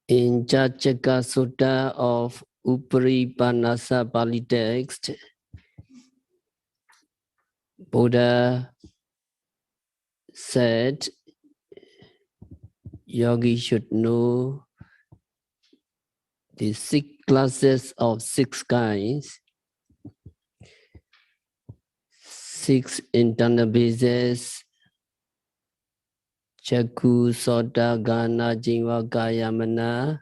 In Jajaka Sutta of Uparipanasa Pali text, Buddha said, yogi should know the 6 classes of 6 kinds, 6 internal bases, Chakku, Sota, Gana, Jiva, Kaya, Mana,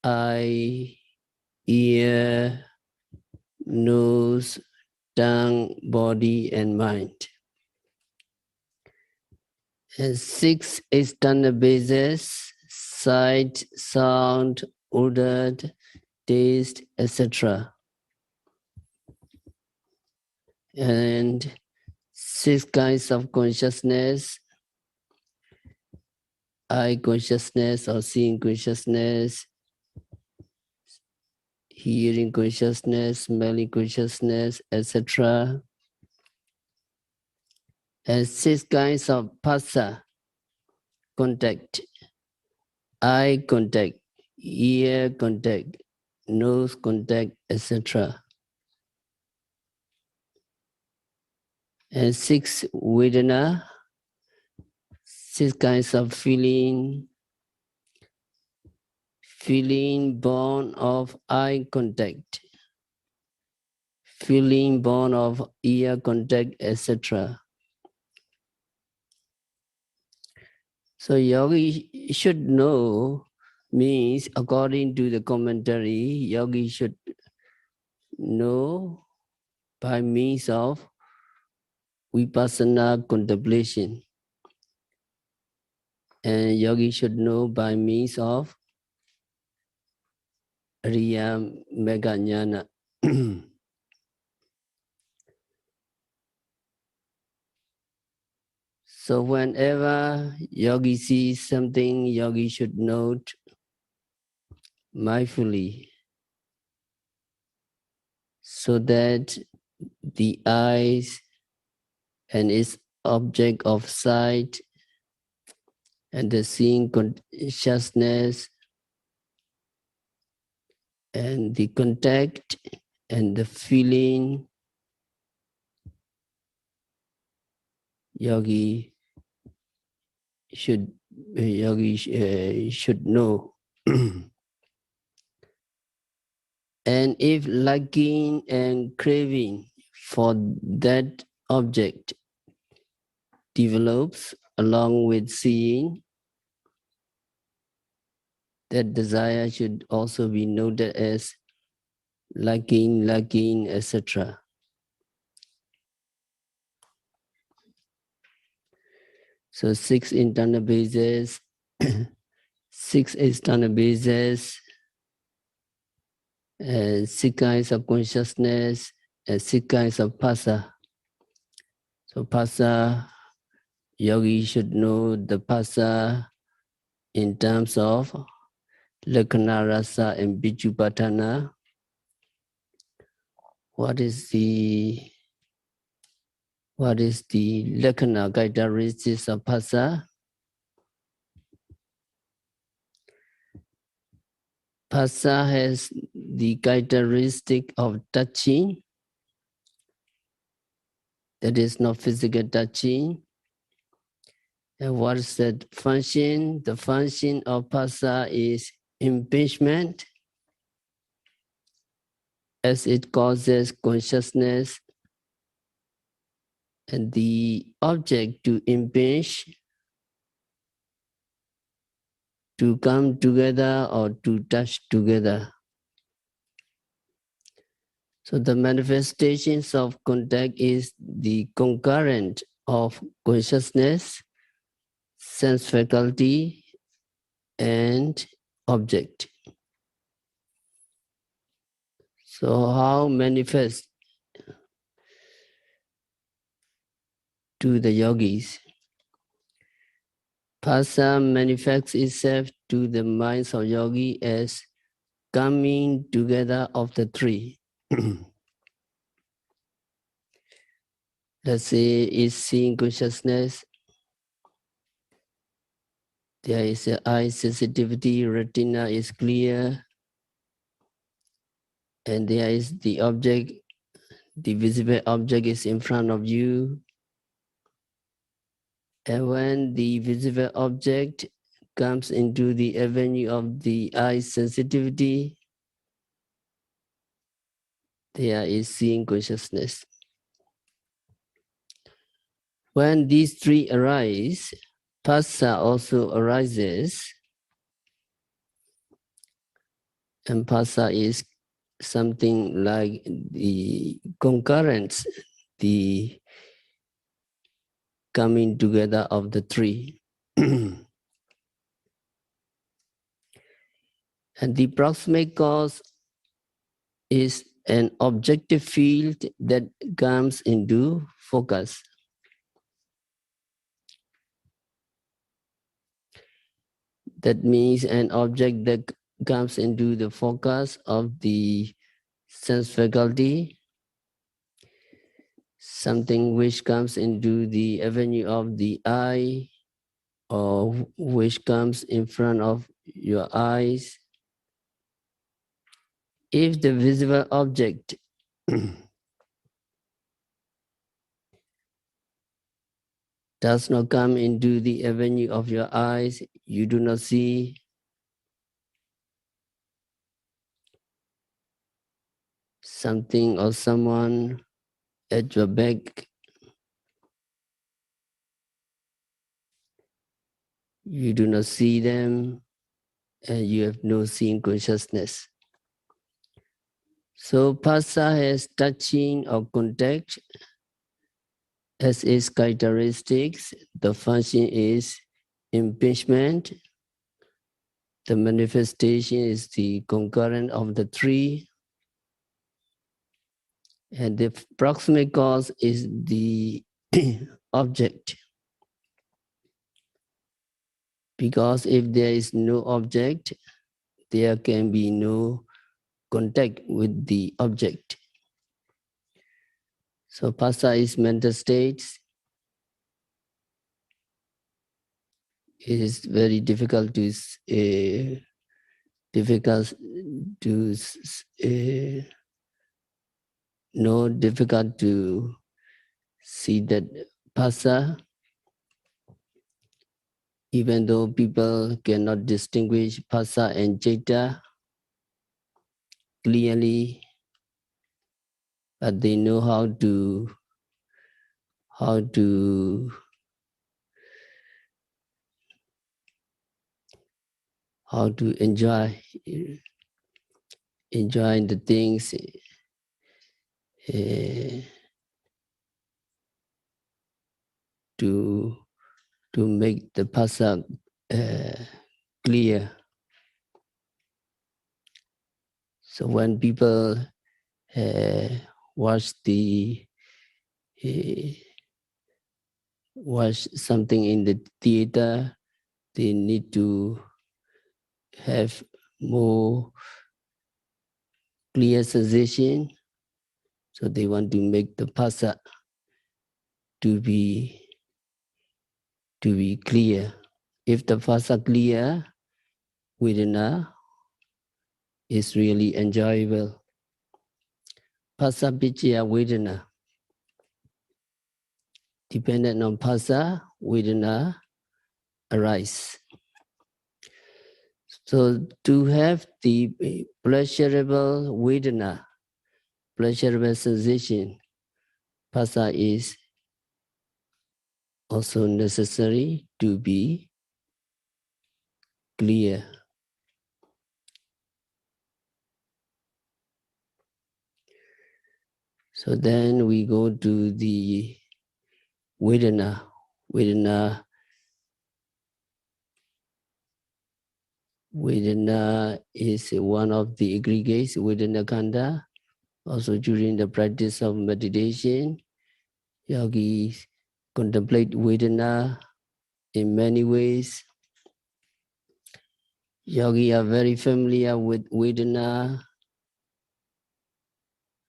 eye, ear, nose, tongue, body, and mind. And 6 external bases, sight, sound, odor, taste, etc. And 6 kinds of consciousness, eye consciousness or seeing consciousness, hearing consciousness, smelling consciousness, etc. And 6 kinds of phassa, contact, eye contact, ear contact, nose contact, etc. And 6 vedana, 6 kinds of feeling, feeling born of eye contact, feeling born of ear contact, etc. So yogi should know means, according to the commentary, yogi should know by means of vipassana contemplation. And yogi should know by means of Riya Mega Jnana. So whenever yogi sees something, yogi should note mindfully, so that the eyes and its object of sight and the seeing consciousness and the contact and the feeling, yogi should know. And if liking and craving for that object develops along with seeing, that desire should also be noted as liking, etc. So 6 internal bases, 6 external bases, and 6 kinds of consciousness, and 6 kinds of phassa. So phassa, yogi should know the phassa in terms of lakkhana, rasa, and bijupatthana. What is the lakkhana, characteristics of phassa? Phassa has the characteristic of touching, that is not physical touching. And what is that function? The function of phassa is impingement, as it causes consciousness and the object to impinge, to come together or to touch together. So the manifestations of contact is the concurrent of consciousness, sense faculty, and object. So how manifest to the yogis? Phassa manifests itself to the minds of yogi as coming together of the 3. Let's say it's seeing consciousness, There is a eye sensitivity, retina is clear, and there is the object, the visible object is in front of you. And when the visible object comes into the avenue of the eye sensitivity, there is seeing consciousness. When these three arise, phassa also arises, and phassa is something like the concurrence, the coming together of the three. And the proximate cause is an objective field that comes into focus. That means an object that comes into the focus of the sense faculty, something which comes into the avenue of the eye, or which comes in front of your eyes. If the visible object does not come into the avenue of your eyes, you do not see. Something or someone at your back, you do not see them, and you have no seeing consciousness. So phassa has touching or contact as its characteristics. The function is impingement. The manifestation is the concurrent of the three. And the proximate cause is the object. Because if there is no object, there can be no contact with the object. So phassa is mental states. It is very difficult to know, difficult to see that phassa, even though people cannot distinguish phassa and citta clearly, but they know how to enjoy the things, to make the phassa clear. So when people watch something in the theater, they need to have more clear sensation. So they want to make the phassa to be clear. If the phassa clear, vedana is really enjoyable. Phassa picchaya vedana. Dependent on phassa, vedana arise. So to have the pleasurable vedana, pleasurable sensation, phassa is also necessary to be clear. So then we go to the vedana. Vedana is one of the aggregates, Saṅkhārakkhandha. Also during the practice of meditation, yogis contemplate vedana in many ways. Yogis are very familiar with vedana.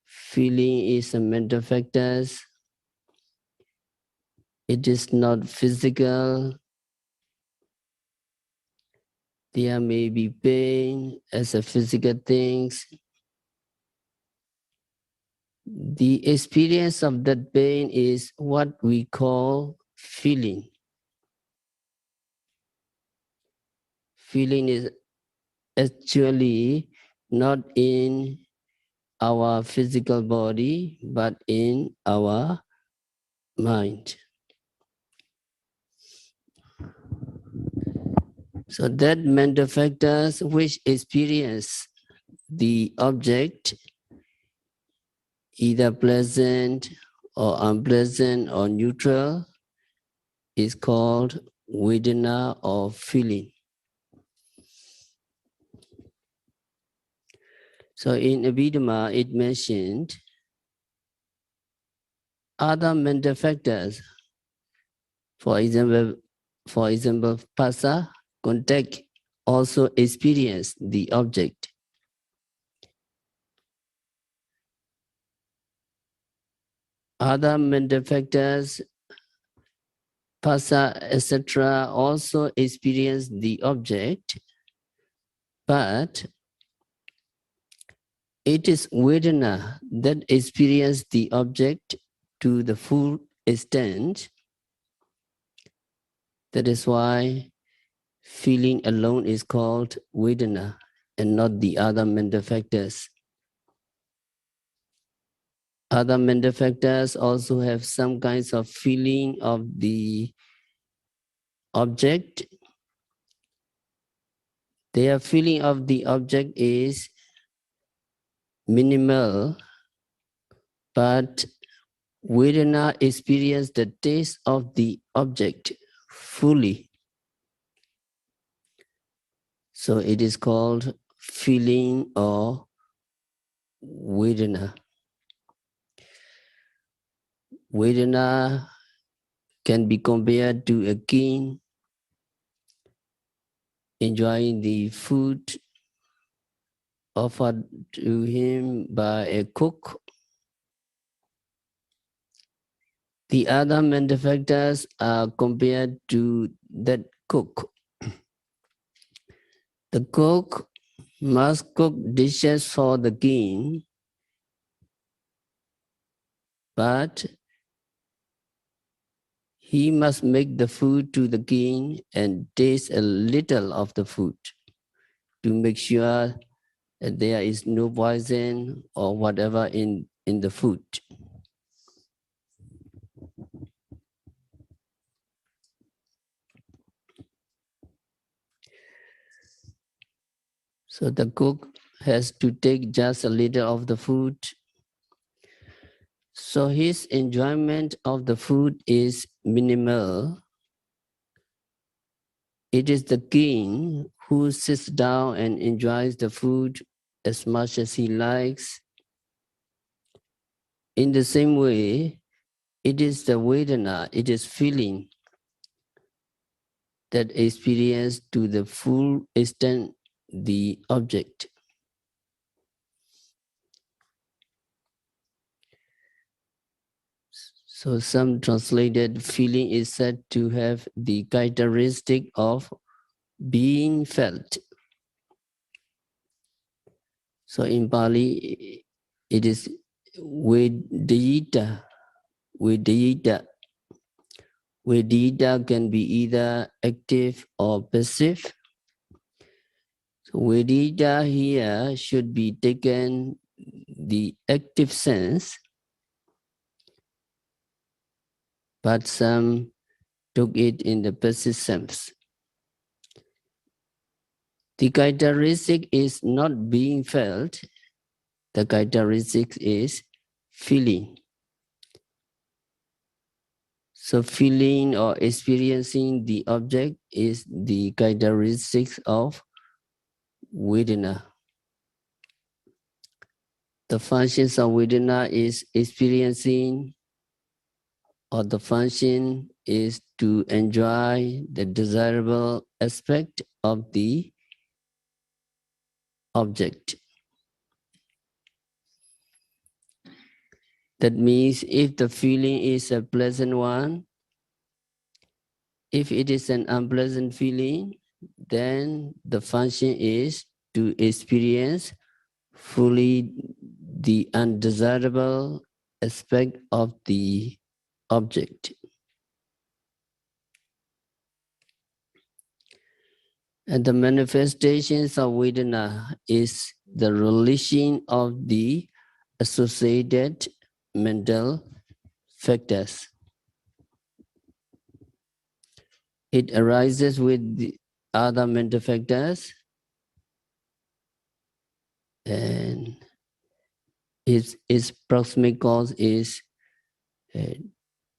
Feeling is a mental factor. It is not physical. There may be pain as a physical things. The experience of that pain is what we call feeling. Feeling is actually not in our physical body, but in our mind. So that mental factors which experience the object, either pleasant or unpleasant or neutral, is called Vedana or feeling. So in Abhidhamma, it mentioned other mental factors. For example, phassa, contact, also experience the object. Other mental factors, phassa, etc., also experience the object, but it is Vedana that experience the object to the full extent. That is why feeling alone is called Vedana and not the other mental factors. Other mental factors also have some kinds of feeling of the object. Their feeling of the object is minimal, but Vedana experience the taste of the object fully. So it is called feeling or Vedana. Vedana can be compared to a king enjoying the food offered to him by a cook. The other mental factors are compared to that cook. The cook must cook dishes for the king, but he must make the food to the king and taste a little of the food to make sure that there is no poison or whatever in the food. So the cook has to take just a little of the food. So his enjoyment of the food is minimal. It is the king who sits down and enjoys the food as much as he likes. In the same way, it is the Vedana, it is feeling that experience to the full extent the object. So some translated feeling is said to have the characteristic of being felt. So in Pali, it is Vedita. Vedita. Vedita can be either active or passive. So Vedita here should be taken the active sense, but some took it in the passive sense. The characteristic is not being felt, the characteristic is feeling. So feeling or experiencing the object is the characteristics of Vedana. The functions of Vedana is experiencing, or the function is to enjoy the desirable aspect of the object. That means if the feeling is a pleasant one, if it is an unpleasant feeling, then the function is to experience fully the undesirable aspect of the object. And the manifestations of Vedana is the releasing of the associated mental factors. It arises with the other mental factors and its proximate cause is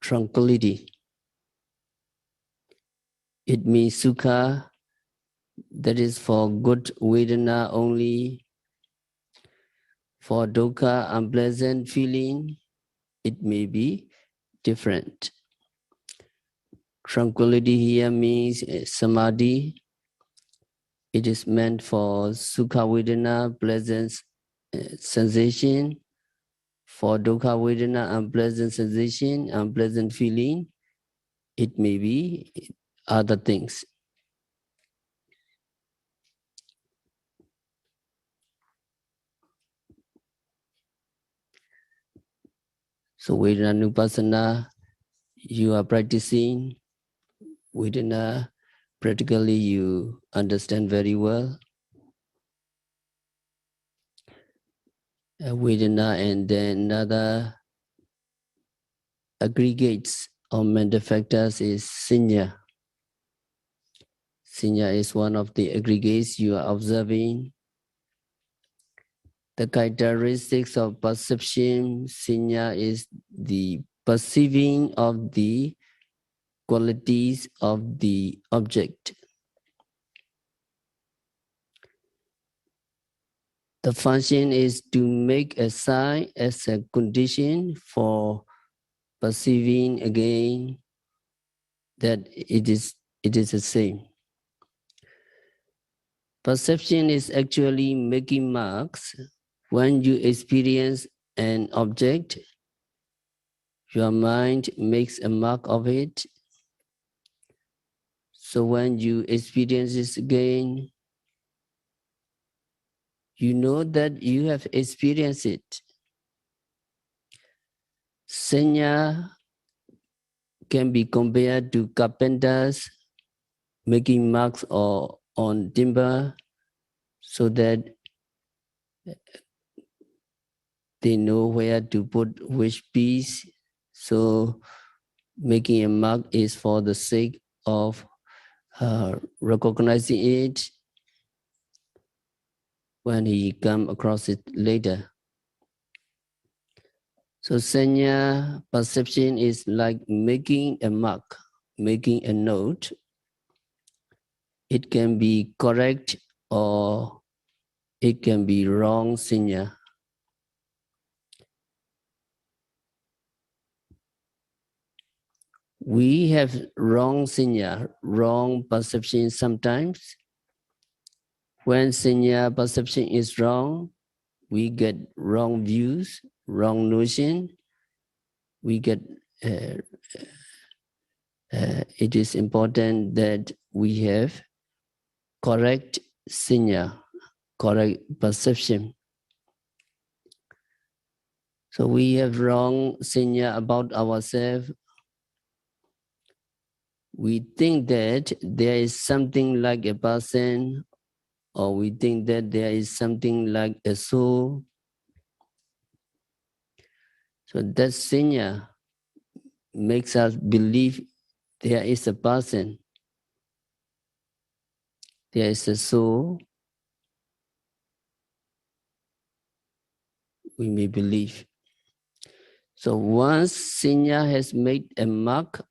tranquility. It means sukha, that is for good Vedana only. For dukkha, unpleasant feeling, it may be different. Tranquility here means samadhi. It is meant for sukha vedana, pleasant sensation. For dukkha vedana, unpleasant sensation, unpleasant feeling, it may be other things. So Vedana you are practicing Vedana, practically you understand very well. Vedana and then another aggregates of mental factors is Sinya. Sinya is one of the aggregates you are observing. The characteristics of perception, Sinya is the perceiving of the qualities of the object. The function is to make a sign as a condition for perceiving again that it is the same. Perception is actually making marks. When you experience an object, your mind makes a mark of it. So when you experience this again, you know that you have experienced it. Sanya can be compared to carpenters making marks or on timber so that they know where to put which piece. So making a mark is for the sake of recognizing it when he come across it later. So sanya perception is like making a mark, making a note. It can be correct or it can be wrong sanya. We have wrong sanya, wrong perception sometimes. When sanya perception is wrong, we get wrong views, wrong notion. We get, it is important that we have correct sanya, correct perception. So we have wrong sanya about ourselves. We think that there is something like a person, or we think that there is something like a soul. So that sanya makes us believe there is a person, there is a soul. We may believe. So once sanya has made a mark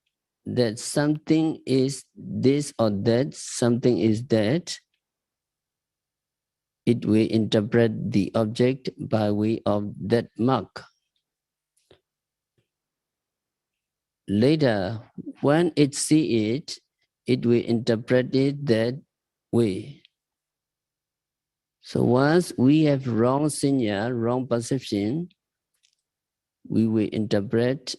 that something is this or that, something is that, it will interpret the object by way of that mark. Later, when it sees it, it will interpret it that way. So once we have wrong sanya, wrong perception, we will interpret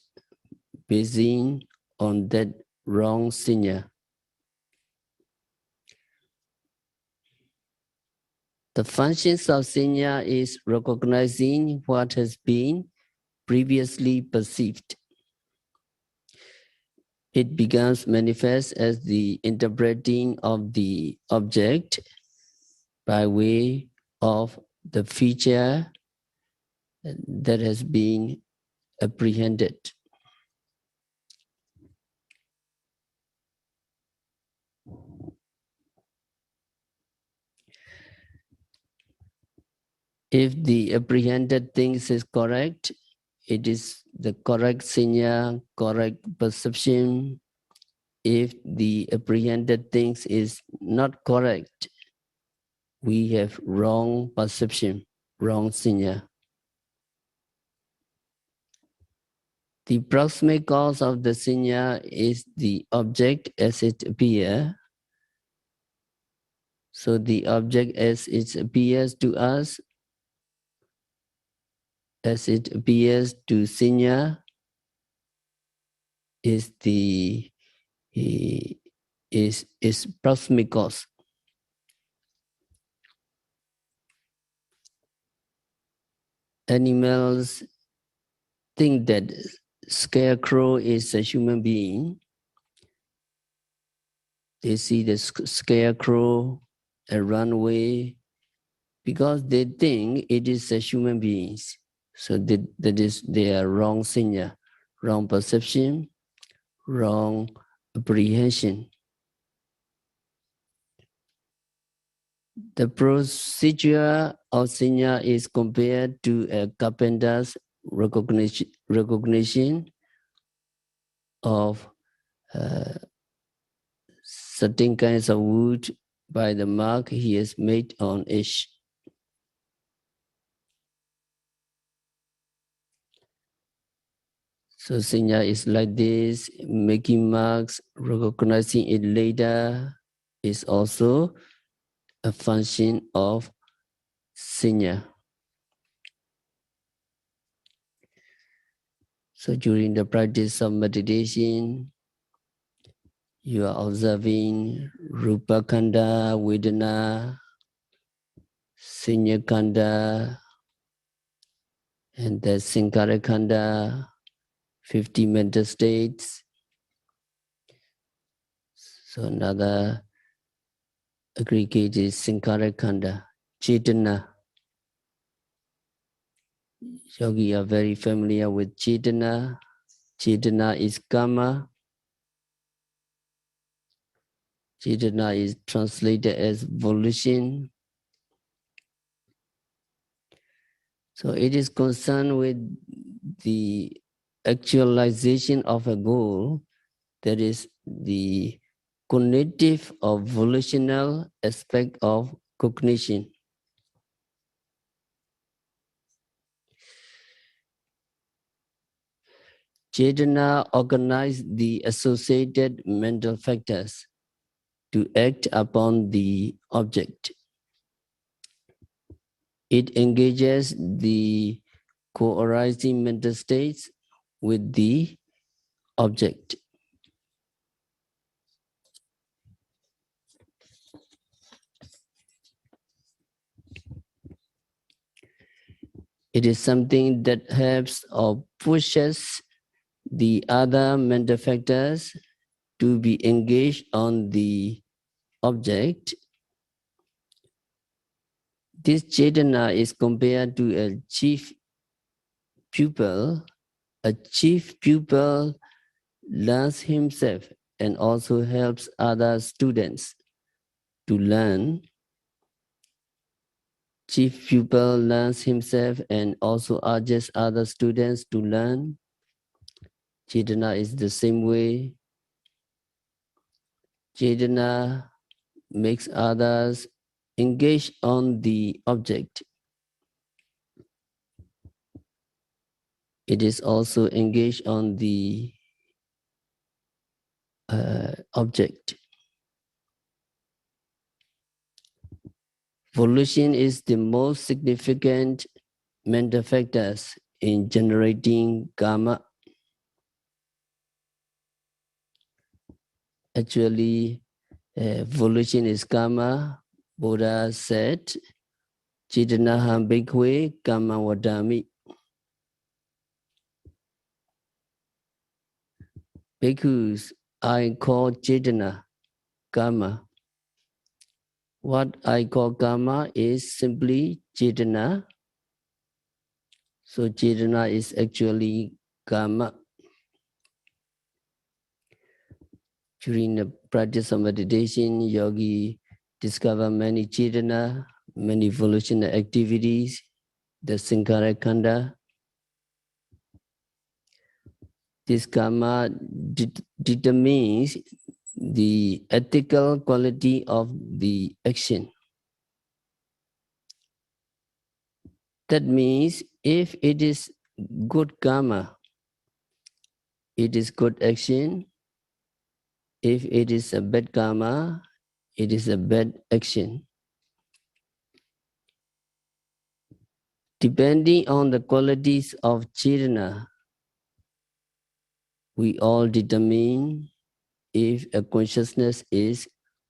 basing on that wrong sanya. The functions of Sanya is recognizing what has been previously perceived. It becomes manifest as the interpreting of the object by way of the feature that has been apprehended. If the apprehended things is correct, it is the correct Sanya, correct perception. If the apprehended things is not correct, we have wrong perception, wrong Sanya. The proximate cause of the Sanya is the object as it appears. So the object as it appears to us, as it appears to Sanya, is the is proximate cause. Animals think that scarecrow is a human being. They see the scarecrow and run away because they think it is a human being. So they are wrong Sanya, wrong perception, wrong apprehension. The procedure of Sanya is compared to a carpenter's recognition of certain kinds of wood by the mark he has made on each. So Sanya is like this, making marks, recognizing it later is also a function of Sanya. So during the practice of meditation, you are observing Rupa Khandha, Vedana, Sanya Khandha, and the Saṅkhārakkhandha, 50 mental states. So another aggregate is Saṅkhārakkhandha, Cetana. Yogi are very familiar with Cetana. Cetana is karma. Cetana is translated as volition. So it is concerned with the actualization of a goal, that is the cognitive or volitional aspect of cognition. Cetana organizes the associated mental factors to act upon the object. It engages the co-arising mental states with the object. It is something that helps or pushes the other mental factors to be engaged on the object. This Cetana is compared to a chief pupil. A chief pupil learns himself and also helps other students to learn. Chief pupil learns himself and also urges other students to learn. Cetana is the same way. Cetana makes others engage on the object. It is also engaged on the object. Volition is the most significant mental factors in generating karma. Actually, volition is karma. Buddha said, Chetanaham bhikkhave kamma vadami. Bhikkhus, I call Chetana karma. What I call karma is simply Chetana. So Chetana is actually karma. During the practice of meditation, yogi discover many Chetana, many volitional activities, the Saṅkhārakkhandha. This karma determines the ethical quality of the action. That means if it is good karma, it is good action. If it is a bad karma, it is a bad action. Depending on the qualities of Chetana, we all determine if a consciousness is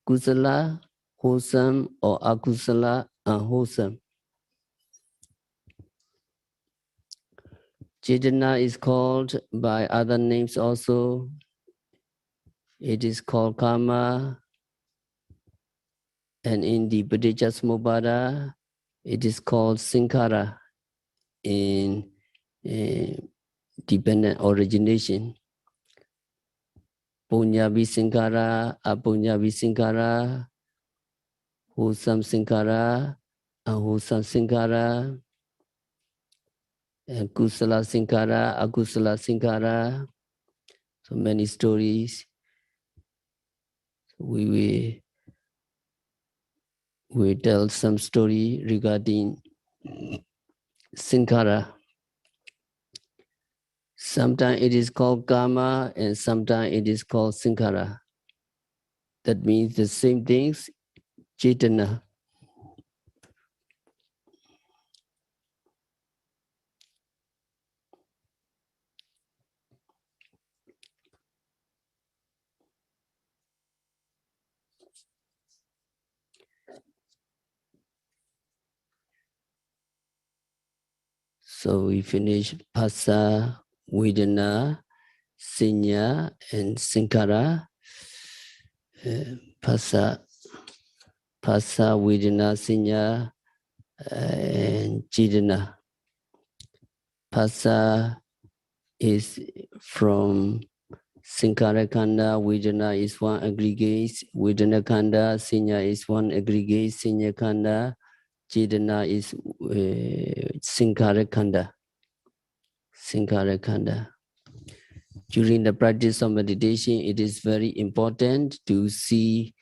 kusala, wholesome, or akusala, unwholesome. Chetana is called by other names also. It is called karma, and in the Paticcasamuppada, it is called Saṅkhāra in dependent origination. Punyavi Saṅkhāra, Apunyavi Saṅkhāra, wholesome Saṅkhāra, unwholesome Saṅkhāra, and Kusala Saṅkhāra, Akusala Saṅkhāra. So many stories. We tell some story regarding Saṅkhāra. Sometimes it is called karma and sometimes it is called Saṅkhāra. That means the same things, Chetana. So we finish Phassa, Vedana, Sanya, and Saṅkhāra. Phassa, Vedana, Sanya, and Chetana. Phassa is from Saṅkhārakkhandha, Vedana is one aggregate, Vedana-khandha, Sanya is one aggregate, Sanya-khandha, Chetana is Saṅkhārakkhandha. Saṅkhārakkhandha. During the practice of meditation, it is very important to see,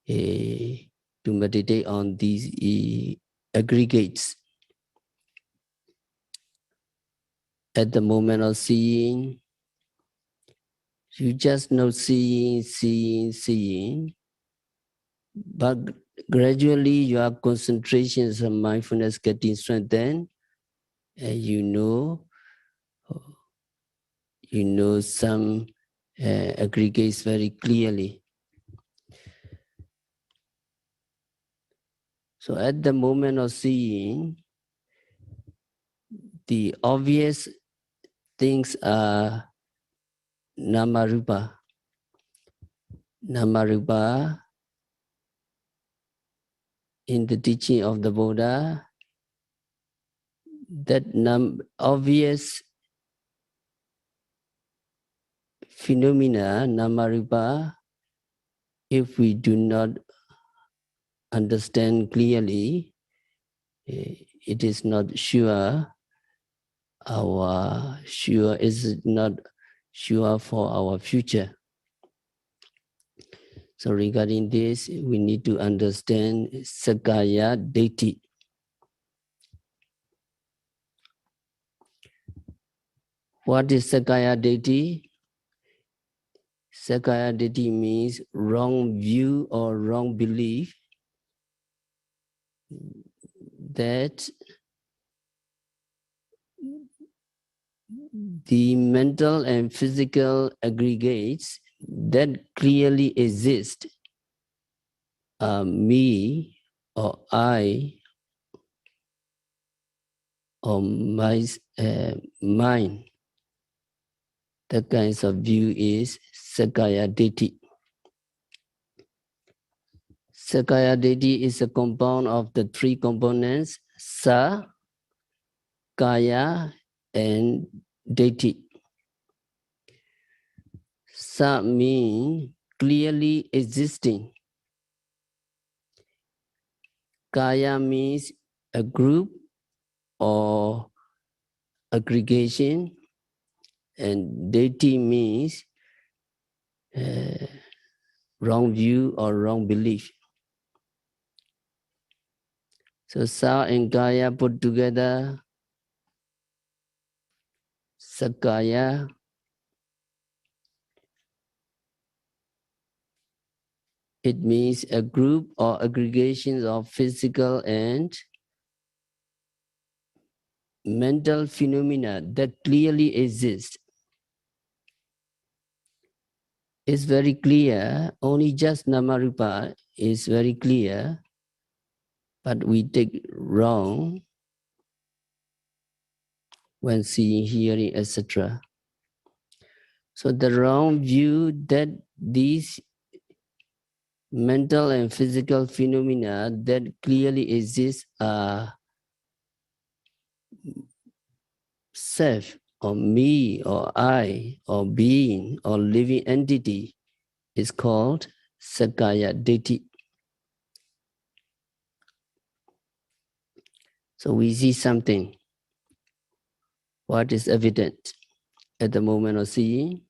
to meditate on these aggregates. At the moment of seeing, you just know seeing, but gradually your concentrations and mindfulness getting strengthened, and you know some aggregates very clearly. So at the moment of seeing, the obvious things are Namarupa. Namarupa, in the teaching of the Buddha, that obvious phenomena, Namarupa, if we do not understand clearly, it is not sure. Is not sure for our future. So regarding this, we need to understand Sakkaya Ditthi. What is Sakkaya Ditthi? Sakkaya Ditthi means wrong view or wrong belief that the mental and physical aggregates that clearly exist are me or I or mind. That kinds of view is Sakkaya Ditthi. Sakkaya Ditthi is a compound of the three components, Sa, Kaya, and Ditthi. Sa means clearly existing. Kaya means a group or aggregation, and Ditthi means wrong view or wrong belief. So Sa and Kaya put together, Sakkaya. It means a group or aggregations of physical and mental phenomena that clearly exist. It's very clear, only just Namarupa is very clear, but we take wrong when seeing, hearing, etc. So the wrong view that these mental and physical phenomena that clearly exist are self or me or I or being or living entity is called Sakkaya Ditthi. So we see something. What is evident at the moment of seeing?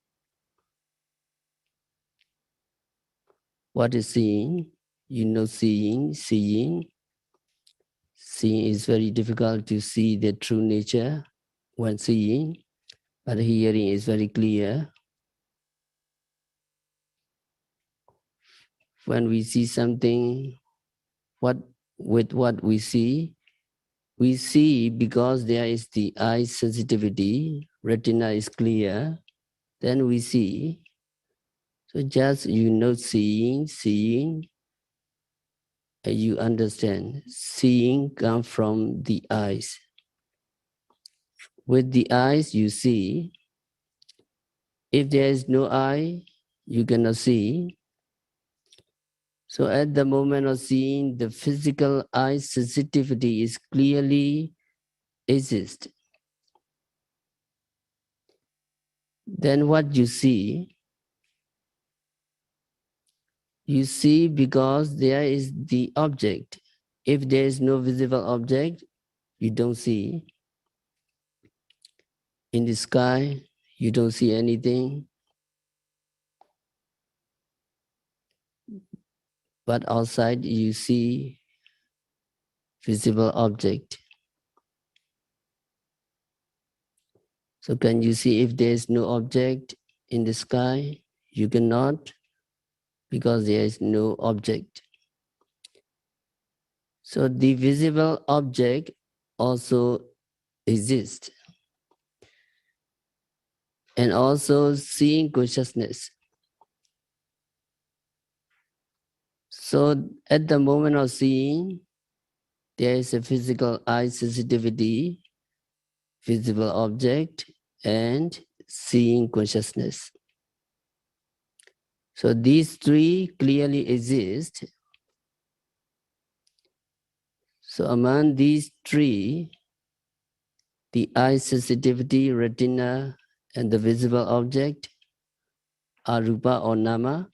What is seeing? You know seeing. Seeing is very difficult to see the true nature when seeing, but hearing is very clear. When we see something, with what we see because there is the eye sensitivity, retina is clear, then we see. So just you know seeing, and you understand. Seeing comes from the eyes. With the eyes you see. If there is no eye, you cannot see. So at the moment of seeing, the physical eye sensitivity is clearly exist. Then what you see because there is the object. If there is no visible object, you don't see. In the sky, you don't see anything. But outside, you see visible object. So can you see if there is no object in the sky? You cannot, because there is no object. So the visible object also exists. And also seeing consciousness. So at the moment of seeing, there is a physical eye sensitivity, visible object, and seeing consciousness. So these three clearly exist. So among these three, the eye sensitivity, retina, and the visible object are rupa or nama.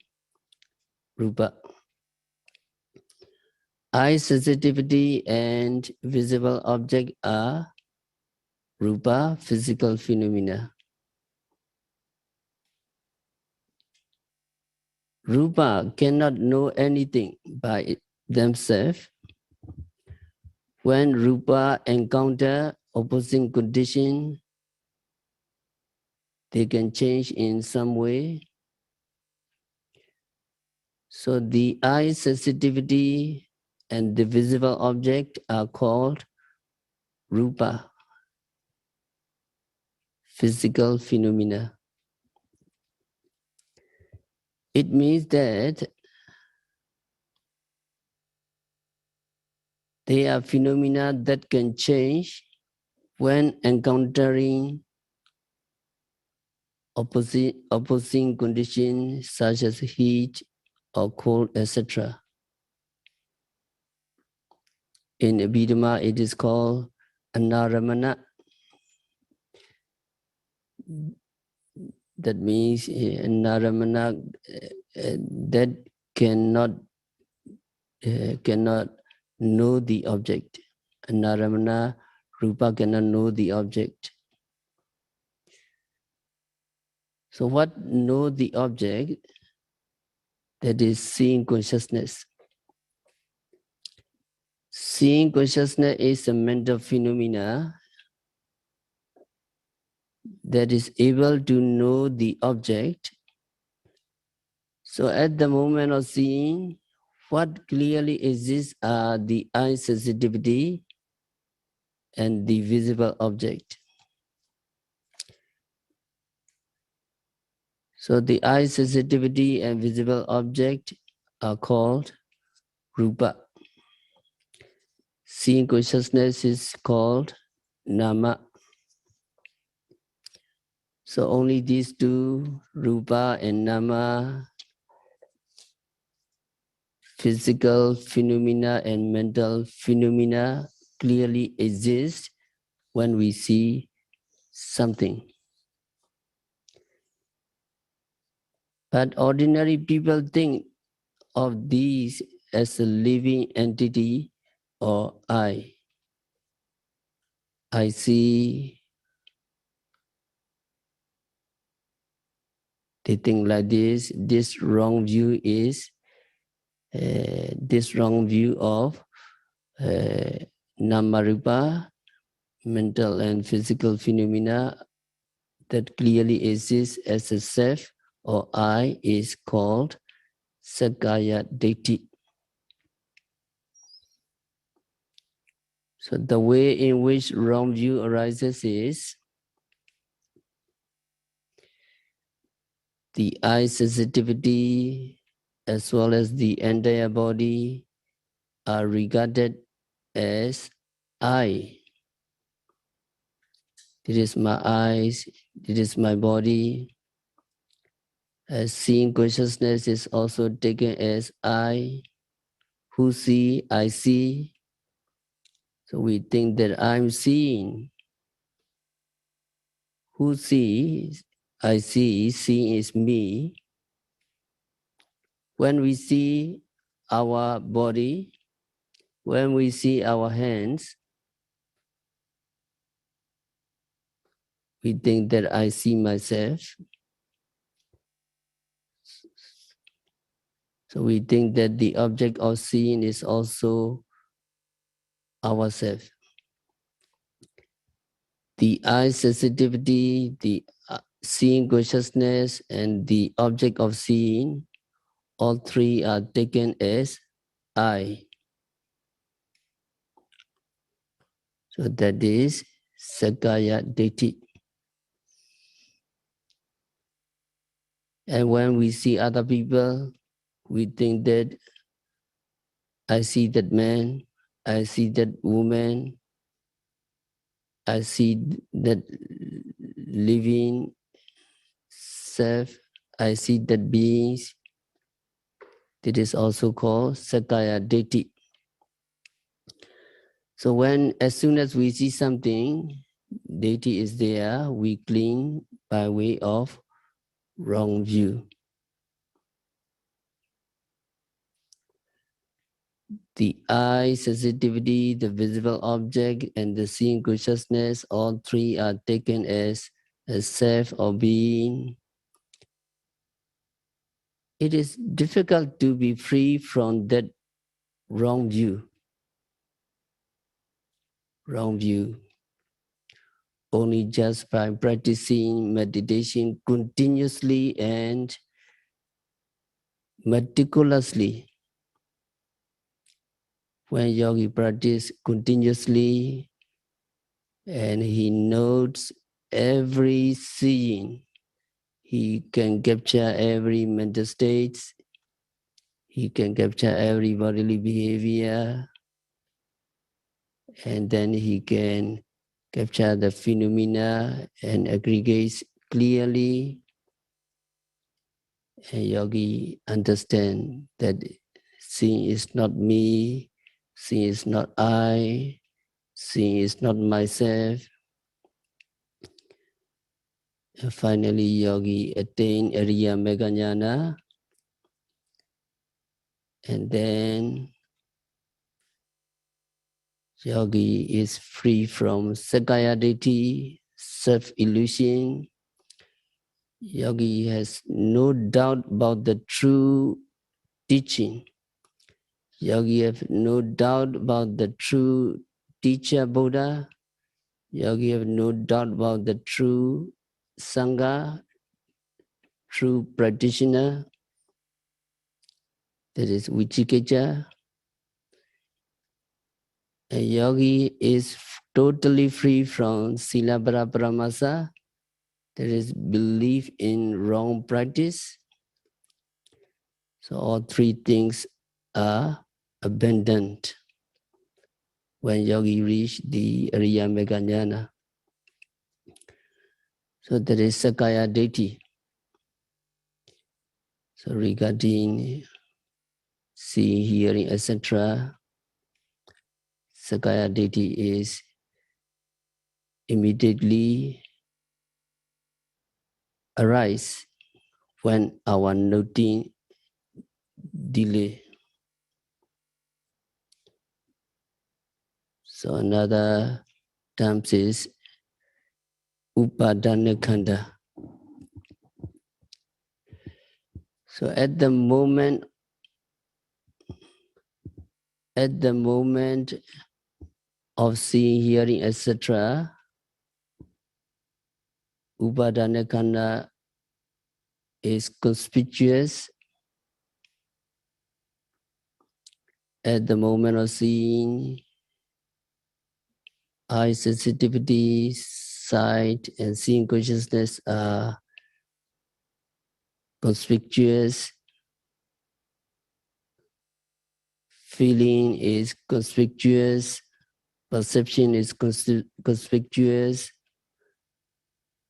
Rupa. Eye sensitivity and visible object are rupa, physical phenomena. Rupa cannot know anything by themselves. When rupa encounter opposing condition, they can change in some way. So the eye sensitivity and the visible object are called rupa, physical phenomena. It means that they are phenomena that can change when encountering opposing conditions such as heat or cold, etc. In Abhidhamma, it is called anaramana. That means anaramana that cannot know the object. Anaramana rupa cannot know the object. So what know the object? That is seeing consciousness. Seeing consciousness is a mental phenomena that is able to know the object. So at the moment of seeing, what clearly exists are the eye sensitivity and the visible object. So the eye sensitivity and visible object are called rupa. Seeing consciousness is called nama. So only these two, rupa and nama, physical phenomena and mental phenomena, clearly exist when we see something. But ordinary people think of these as a living entity or I. I see, they think like this. This wrong view is this wrong view of namarupa, mental and physical phenomena that clearly exists as a self or I is called Sakkaya Ditthi. So the way in which wrong view arises is the eye sensitivity as well as the entire body are regarded as I. It is my eyes, it is my body. As seeing consciousness is also taken as I, who see, I see. So we think that I'm seeing. Who sees, I see, seeing is me. When we see our body, when we see our hands, we think that I see myself. So we think that the object of seeing is also ourself. The eye sensitivity, the seeing consciousness, and the object of seeing, all three are taken as I. So that is Sakkaya Ditthi. And when we see other people, we think that I see that man, I see that woman, I see that living self, I see that beings. It is also called Sakkaya Ditthi. So as soon as we see something, Ditthi is there, we cling by way of wrong view. The eye sensitivity, the visible object, and the seeing consciousness, all three are taken as a self or being. It is difficult to be free from that wrong view. Wrong view. Only just by practicing meditation continuously and meticulously. When yogi practice continuously and he notes every seeing, he can capture every mental state, he can capture every bodily behavior, and then he can capture the phenomena and aggregates clearly. And yogi understand that seeing is not me, seeing is not I, seeing is not myself. And finally, yogi attain Ariya Megajnana, and then yogi is free from Saṅkhārakkhandha, self-illusion. Yogi has no doubt about the true teaching. Yogi have no doubt about the true teacher Buddha. Yogi have no doubt about the true Sangha, true practitioner, that is Vichikecha. A yogi is totally free from Silabhara Paramasa, that is belief in wrong practice. So all three things are abandoned when yogi reach the Ariya Megajnana. So there is Saṅkhārakkhandha. So regarding seeing, hearing, etc., Saṅkhārakkhandha is immediately arise when our noting delay. So another term is Upadanakkhandha. So at the moment of seeing, hearing, etc., Upadanakkhandha is conspicuous. At the moment of seeing, eye sensitivity, sight, and seeing consciousness are conspicuous. Feeling is conspicuous. Perception is conspicuous.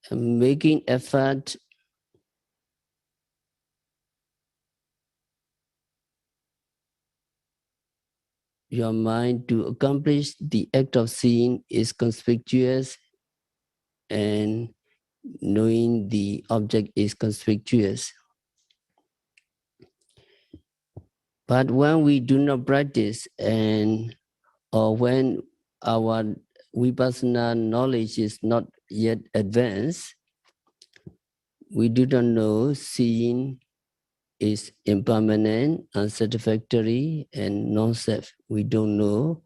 And making effort your mind to accomplish the act of seeing is conspicuous, and knowing the object is conspicuous. But when we do not practice, or when our vipassana knowledge is not yet advanced, we do not know seeing is impermanent, unsatisfactory, and non-self. We don't know.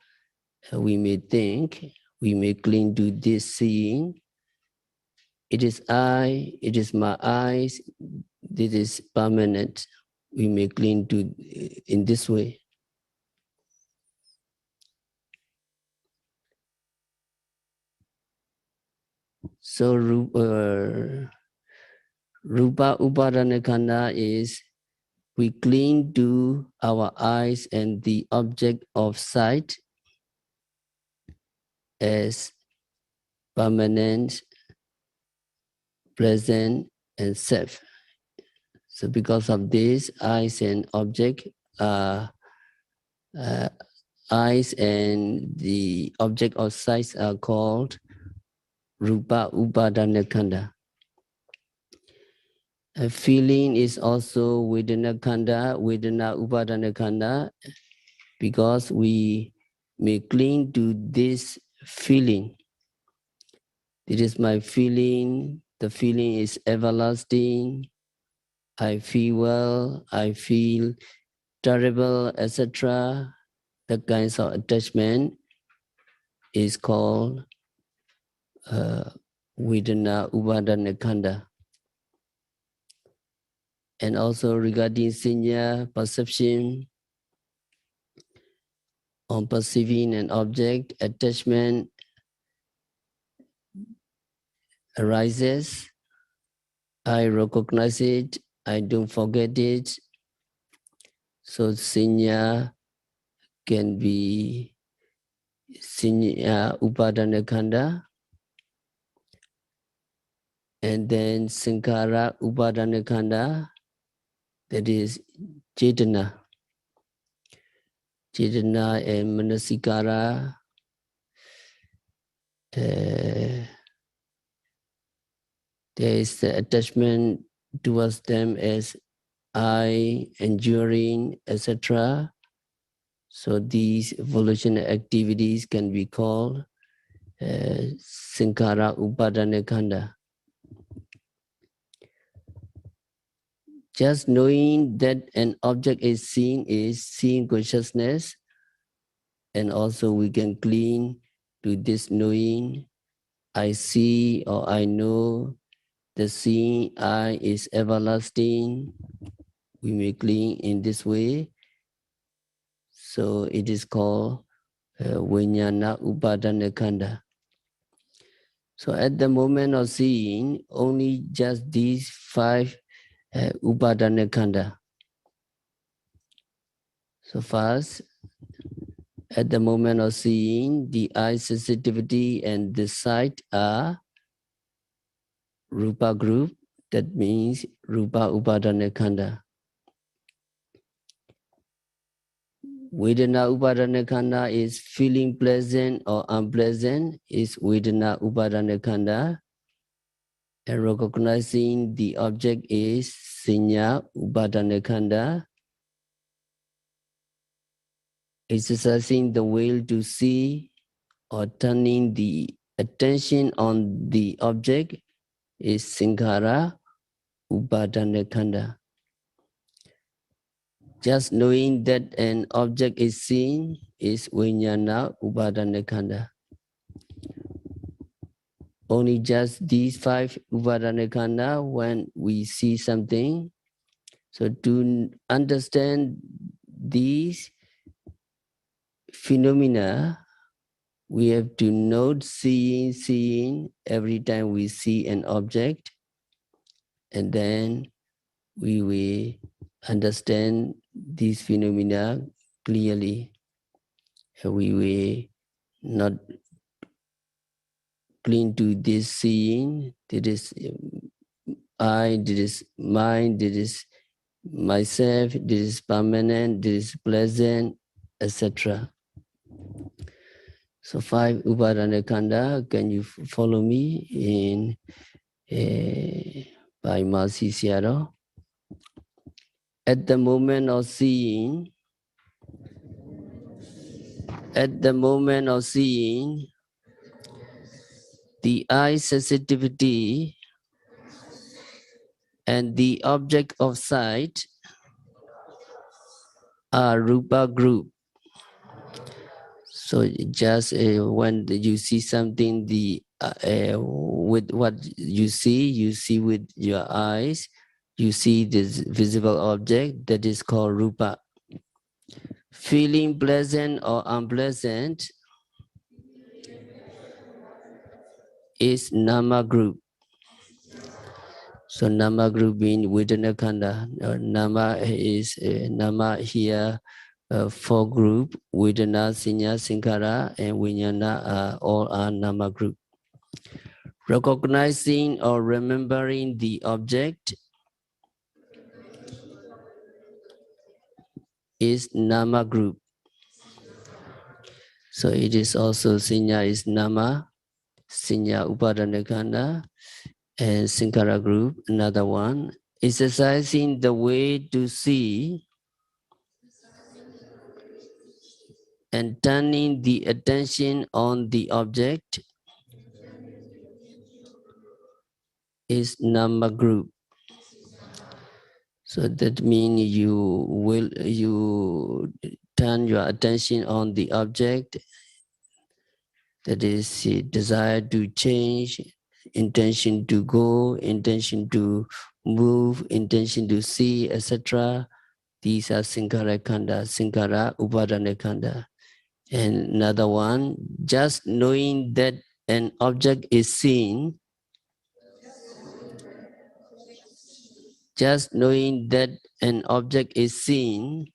We may think, we may cling to this seeing. It is I, it is my eyes, this is permanent. We may cling to in this way. So Rupa Upadanakkhandha is we cling to our eyes and the object of sight as permanent, present, and self. So because of this, eyes and object eyes and the object of sight are called Rupa Upadanakkhandha. A feeling is also Vedanakkhandha, Vedana Upadanakkhandha, because we may cling to this feeling. It is my feeling, the feeling is everlasting, I feel well, I feel terrible, etc. The kinds of attachment is called Vedana Upadanakkhandha. And also regarding sanya, perception, on perceiving an object, attachment arises. I recognize it, I don't forget it. So sanya can be sanya upadanakkhandha. and then Saṅkhārakkhandha, that is Cetana. Cetana and Manasikara, there is the attachment towards them as I, enduring, etc. So these evolutionary activities can be called Saṅkhārakkhandha. Just knowing that an object is seeing consciousness, and also we can cling to this knowing. I see or I know the seeing I is everlasting. We may cling in this way. So it is called Vijnana Upadanakkhandha. So at the moment of seeing, only just these 5 Upadanakkhandha. So first, at the moment of seeing, the eye sensitivity and the sight are Rupa group. That means Rupa Upadanakkhandha. Vedana Upadanakkhandha is feeling pleasant or unpleasant, is Vedana Upadanakkhandha. And recognizing the object is Saññā Upadanakkhandha. Exercising the will to see or turning the attention on the object is Saṅkhāra Upadanakkhandha. Just knowing that an object is seen is Vijnana Upadanakkhandha. Only just these 5 Upadanakkhandha when we see something. So to understand these phenomena, we have to note seeing every time we see an object, and then we will understand these phenomena clearly. We will not cling to this seeing, that is I, that is mine, that is myself, that is permanent, that is pleasant, etc. So 5 Upadanakkhandha, can you follow me in by Mahasi Sayādaw? At the moment of seeing, the eye sensitivity and the object of sight are Rupa group. So just when you see something, with what you see with your eyes, you see this visible object that is called Rupa. Feeling pleasant or unpleasant is Nama group. So Nama group being Vedanakkhandha. Nama is Nama here. 4 group, Vedana, Saññā, Saṅkhāra, and Vijnana all are Nama group. Recognizing or remembering the object is Nama group. So it is also Saññā is Nama, Saññā Upadanakkhandha, and Saṅkhāra group, another one. Exercising the way to see and turning the attention on the object is Nama group. So that means you turn your attention on the object, that is desire to change, intention to go, intention to move, intention to see, etc. These are Saṅkhārakkhandha, Saṅkhāra Upadanakkhandha. And another one, just knowing that an object is seen, just knowing that an object is seen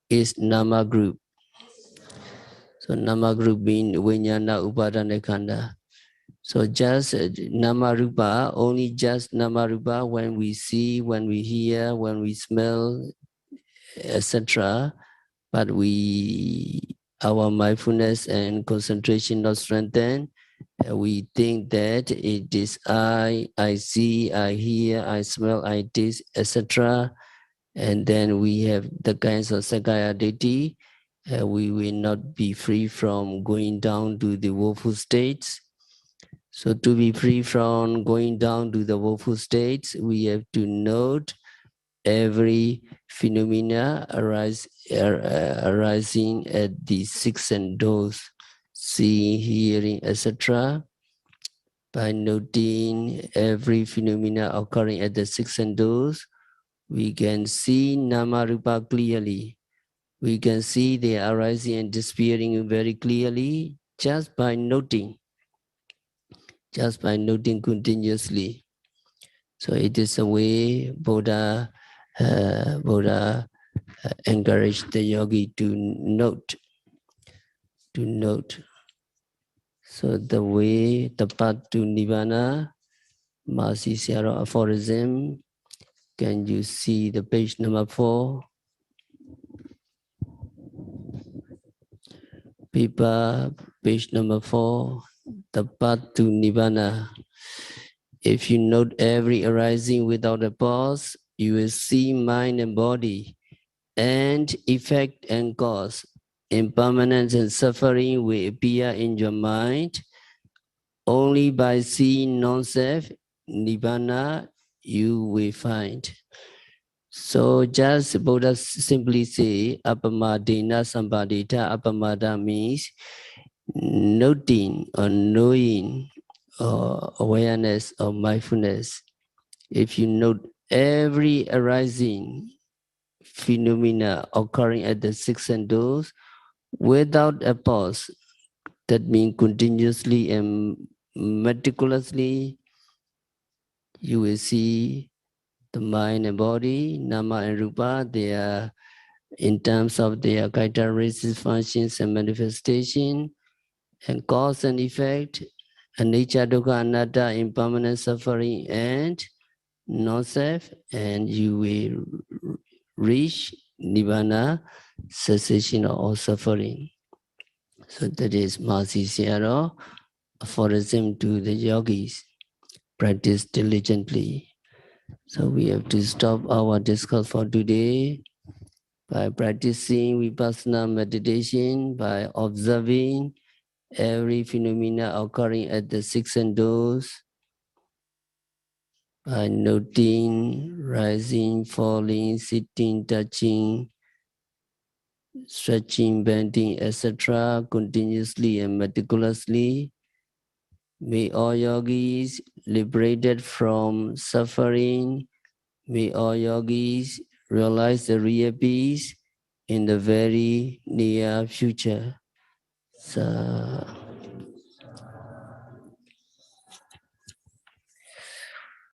is Nama group. So Nama group being Vijnana Upadanakkhandha. So just Namarupa, only just Namarupa, when we see, when we hear, when we smell, etc. But our mindfulness and concentration not strengthened. We think that it is I see, I hear, I smell, I taste, etc. And then we have the kinds of Saṅkhārakkhandha. We will not be free from going down to the woeful states. So to be free from going down to the woeful states, we have to note every phenomena arising at the six senses, seeing, hearing, etc. By noting every phenomena occurring at the six senses, we can see Nama-rupa clearly. We can see they are arising and disappearing very clearly just by noting continuously. So it is a way Buddha encouraged the yogi to note. So the way, the path to Nibbana, Mahasi Sayādaw aphorism. Can you see the page number 4? Pipa, page number 4, the path to Nibbana. If you note every arising without a pause, you will see mind and body, and effect and cause. Impermanence and suffering will appear in your mind. Only by seeing non-self, Nibbana, you will find. So just Buddha simply say, Apamadena Sampadita. Apamada means noting or knowing or awareness or mindfulness. If you note every arising phenomena occurring at the six senses without a pause, that means continuously and meticulously, you will see the mind and body, nama and rupa. They are, in terms of their characteristics, functions, and manifestation, and cause and effect, anicca, dukkha, anatta, impermanent, suffering, and non-self, and you will reach nibbana, cessation of all suffering. So that is Mahasi Sayādaw aphorism to the yogis. Practice diligently. So we have to stop our discourse for today by practicing vipassana meditation, by observing every phenomena occurring at the six senses, by noting rising, falling, sitting, touching, stretching, bending, etc. continuously and meticulously. May all yogis liberated from suffering, may all yogis realize the real peace in the very near future. So